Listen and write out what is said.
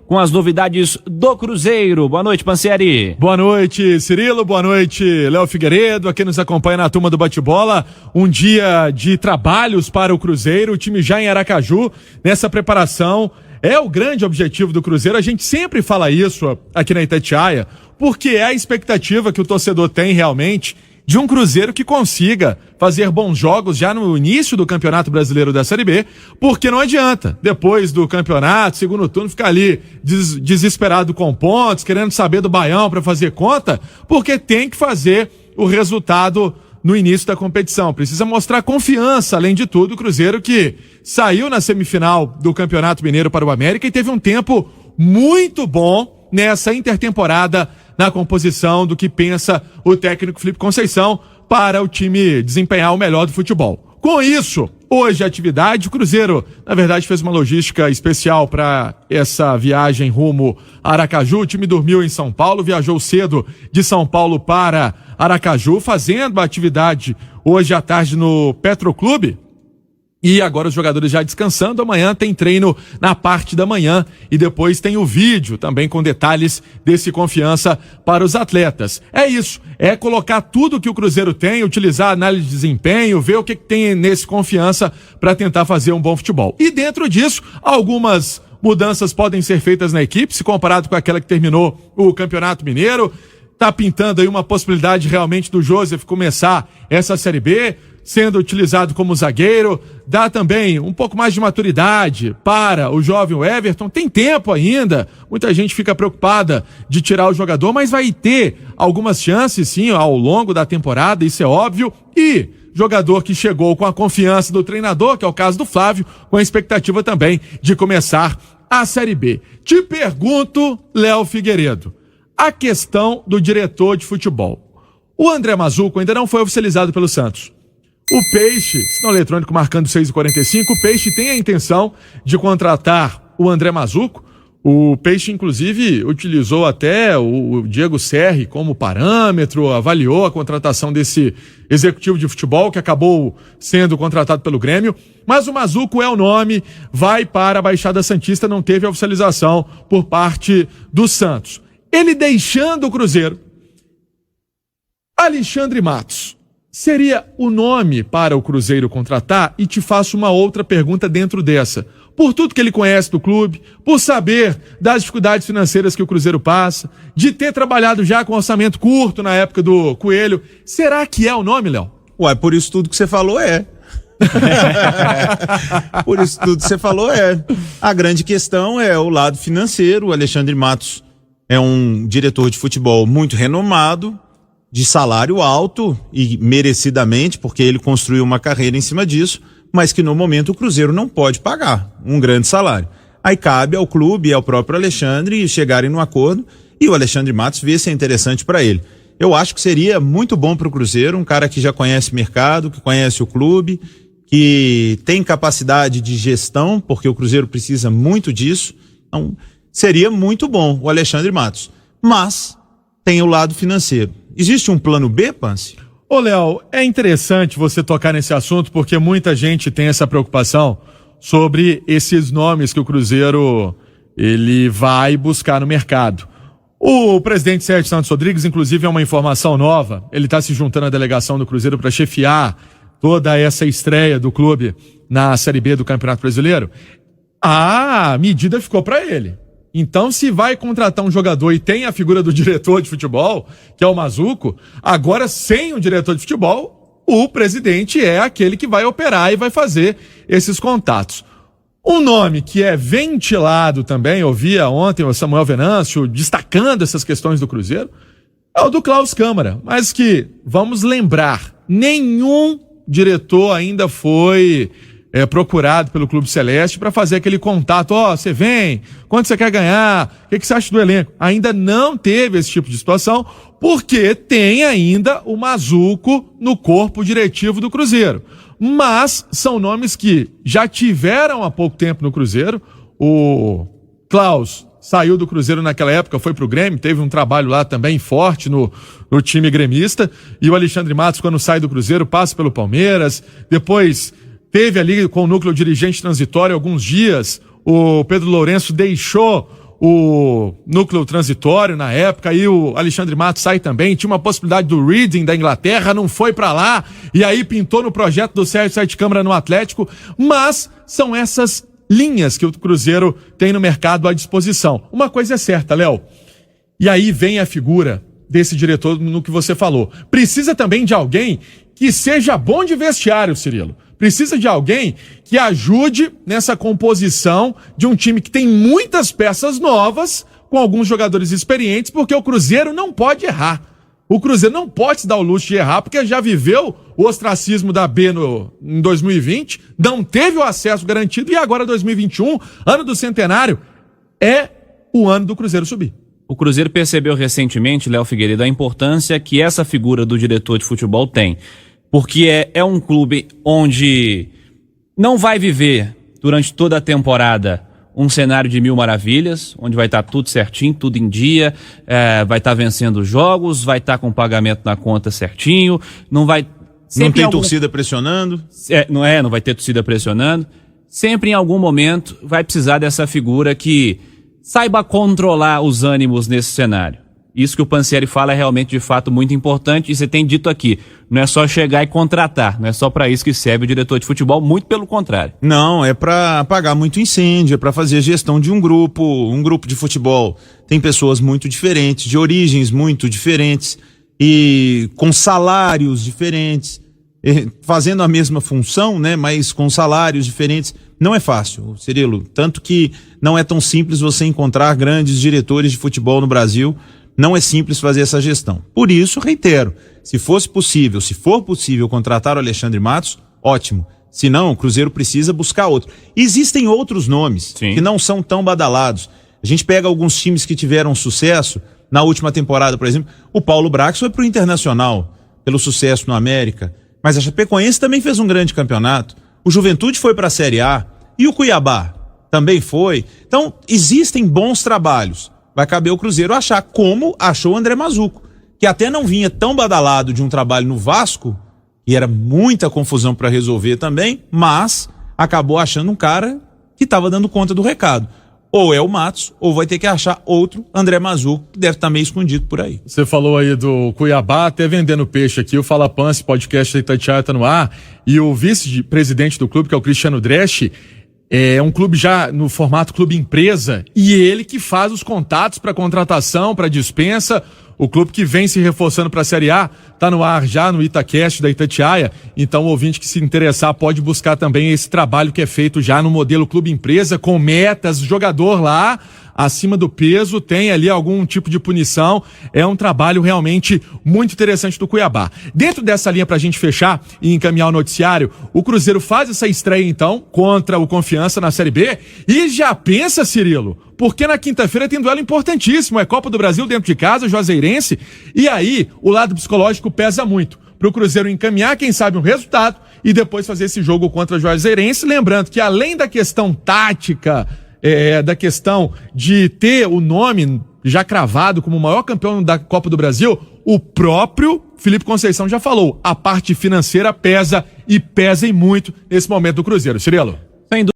com as novidades do Cruzeiro. Boa noite, Pansieri. Boa noite, Cirilo. Boa noite, Léo Figueiredo, aqui nos acompanha na turma do Bate-Bola. Um dia de trabalhos para o Cruzeiro, o time já em Aracaju, nessa preparação. É o grande objetivo do Cruzeiro, a gente sempre fala isso aqui na Itatiaia, porque é a expectativa que o torcedor tem realmente de um Cruzeiro que consiga fazer bons jogos já no início do Campeonato Brasileiro da Série B, porque não adianta, depois do campeonato, segundo turno, ficar ali desesperado com pontos, querendo saber do Baião para fazer conta, porque tem que fazer o resultado no início da competição. Precisa mostrar confiança, além de tudo, o Cruzeiro que saiu na semifinal do Campeonato Mineiro para o América e teve um tempo muito bom nessa intertemporada na composição do que pensa o técnico Felipe Conceição para o time desempenhar o melhor do futebol. Com isso, hoje a atividade, o Cruzeiro, na verdade, fez uma logística especial para essa viagem rumo a Aracaju. O time dormiu em São Paulo, viajou cedo de São Paulo para Aracaju, fazendo a atividade hoje à tarde no Petroclube. E agora os jogadores já descansando, amanhã tem treino na parte da manhã e depois tem o vídeo também com detalhes desse confiança para os atletas. É isso, é colocar tudo que o Cruzeiro tem, utilizar a análise de desempenho, ver o que tem nesse confiança para tentar fazer um bom futebol. E dentro disso, algumas mudanças podem ser feitas na equipe, se comparado com aquela que terminou o Campeonato Mineiro. Tá pintando aí uma possibilidade realmente do Joseph começar essa Série B, sendo utilizado como zagueiro, dá também um pouco mais de maturidade para o jovem Everton, tem tempo ainda, muita gente fica preocupada de tirar o jogador, mas vai ter algumas chances sim ao longo da temporada, isso é óbvio, e jogador que chegou com a confiança do treinador, que é o caso do Flávio, com a expectativa também de começar a Série B. Te pergunto, Léo Figueiredo, a questão do diretor de futebol. O André Mazzuco ainda não foi oficializado pelo Santos. O Peixe, sinal eletrônico marcando 6h45, o Peixe tem a intenção de contratar o André Mazzuco. O Peixe, inclusive, utilizou até o Diego Serri como parâmetro, avaliou a contratação desse executivo de futebol que acabou sendo contratado pelo Grêmio. Mas o Mazzuco é o nome, vai para a Baixada Santista, não teve a oficialização por parte do Santos. Ele deixando o Cruzeiro, Alexandre Matos seria o nome para o Cruzeiro contratar? E te faço uma outra pergunta dentro dessa. Por tudo que ele conhece do clube, por saber das dificuldades financeiras que o Cruzeiro passa, de ter trabalhado já com orçamento curto na época do Coelho, será que é o nome, Léo? Ué, por isso tudo que você falou é. Por isso tudo que você falou é. A grande questão é o lado financeiro. O Alexandre Matos é um diretor de futebol muito renomado, de salário alto e merecidamente, porque ele construiu uma carreira em cima disso, mas que no momento o Cruzeiro não pode pagar um grande salário. Aí cabe ao clube e ao próprio Alexandre chegarem num acordo e o Alexandre Matos ver se é interessante para ele. Eu acho que seria muito bom para o Cruzeiro, um cara que já conhece o mercado, que conhece o clube, que tem capacidade de gestão, porque o Cruzeiro precisa muito disso. Então, seria muito bom o Alexandre Matos. Mas tem o lado financeiro. Existe um plano B, Pansi? Ô, Léo, é interessante você tocar nesse assunto porque muita gente tem essa preocupação sobre esses nomes que o Cruzeiro ele vai buscar no mercado. O presidente Sérgio Santos Rodrigues, inclusive, é uma informação nova. Ele está se juntando à delegação do Cruzeiro para chefiar toda essa estreia do clube na Série B do Campeonato Brasileiro. A medida ficou para ele. Então, se vai contratar um jogador e tem a figura do diretor de futebol, que é o Mazzuco, agora sem o diretor de futebol, o presidente é aquele que vai operar e vai fazer esses contatos. Um nome que é ventilado também, eu via ontem o Samuel Venâncio destacando essas questões do Cruzeiro, é o do Klaus Câmara, mas que, vamos lembrar, nenhum diretor ainda foi procurado pelo Clube Celeste para fazer aquele contato, você vem, quanto você quer ganhar, o que você acha do elenco? Ainda não teve esse tipo de situação, porque tem ainda o Mazzuco no corpo diretivo do Cruzeiro. Mas são nomes que já tiveram há pouco tempo no Cruzeiro. O Klaus saiu do Cruzeiro naquela época, foi pro Grêmio, teve um trabalho lá também forte no time gremista, e o Alexandre Matos, quando sai do Cruzeiro, passa pelo Palmeiras, depois teve ali com o núcleo dirigente transitório alguns dias o Pedro Lourenço deixou o núcleo transitório na época, e o Alexandre Matos sai também, tinha uma possibilidade do Reading da Inglaterra, não foi pra lá, e aí pintou no projeto do Sérgio Sete Câmara no Atlético, mas são essas linhas que o Cruzeiro tem no mercado à disposição. Uma coisa é certa, Léo, e aí vem a figura desse diretor no que você falou. Precisa também de alguém que seja bom de vestiário, Cirilo. Precisa de alguém que ajude nessa composição de um time que tem muitas peças novas, com alguns jogadores experientes, porque o Cruzeiro não pode errar. O Cruzeiro não pode se dar o luxo de errar, porque já viveu o ostracismo da B em 2020, não teve o acesso garantido, e agora 2021, ano do centenário, é o ano do Cruzeiro subir. O Cruzeiro percebeu recentemente, Léo Figueiredo, a importância que essa figura do diretor de futebol tem. Porque é um clube onde não vai viver durante toda a temporada um cenário de mil maravilhas, onde vai estar tudo certinho, tudo em dia, vai estar vencendo jogos, vai estar com o pagamento na conta certinho, não vai... Não tem torcida pressionando? Não vai ter torcida pressionando. Sempre em algum momento vai precisar dessa figura que saiba controlar os ânimos nesse cenário. Isso que o Pansieri fala é realmente, de fato, muito importante, e você tem dito aqui, não é só chegar e contratar, não é só para isso que serve o diretor de futebol, muito pelo contrário. Não, é para apagar muito incêndio, é para fazer a gestão de um grupo de futebol. Tem pessoas muito diferentes, de origens muito diferentes, e com salários diferentes, fazendo a mesma função, né, mas com salários diferentes. Não é fácil, Cirilo, tanto que não é tão simples você encontrar grandes diretores de futebol no Brasil. Não é simples fazer essa gestão. Por isso, reitero, se for possível contratar o Alexandre Matos, ótimo. Se não, o Cruzeiro precisa buscar outro. Existem outros nomes que não são tão badalados. A gente pega alguns times que tiveram sucesso na última temporada, por exemplo. O Paulo Brax foi pro Internacional pelo sucesso no América, mas a Chapecoense também fez um grande campeonato. O Juventude foi para a Série A e o Cuiabá também foi. Então, existem bons trabalhos. Vai caber o Cruzeiro achar, como achou o André Mazzuco, que até não vinha tão badalado de um trabalho no Vasco, e era muita confusão para resolver também, mas acabou achando um cara que estava dando conta do recado. Ou é o Matos, ou vai ter que achar outro André Mazzuco, que deve estar meio escondido por aí. Você falou aí do Cuiabá, até vendendo peixe aqui, o Fala Pance, podcast da Itatiaia tá no ar, e o vice-presidente do clube, que é o Cristiano Dresch, é um clube já no formato clube empresa, e ele que faz os contatos para contratação, para dispensa. O clube que vem se reforçando para a Série A está no ar já no Itacast da Itatiaia, então o ouvinte que se interessar pode buscar também esse trabalho que é feito já no modelo clube empresa, com metas, jogador lá acima do peso, tem ali algum tipo de punição. É um trabalho realmente muito interessante do Cuiabá. Dentro dessa linha, pra gente fechar e encaminhar o noticiário, o Cruzeiro faz essa estreia então contra o Confiança na Série B e já pensa, Cirilo, porque na quinta-feira tem duelo importantíssimo, é Copa do Brasil dentro de casa, Juazeirense, e aí o lado psicológico pesa muito pro Cruzeiro encaminhar, quem sabe, um resultado e depois fazer esse jogo contra o Juazeirense, lembrando que além da questão tática, da questão de ter o nome já cravado como o maior campeão da Copa do Brasil, o próprio Felipe Conceição já falou, a parte financeira pesa e muito nesse momento do Cruzeiro. Cirilo.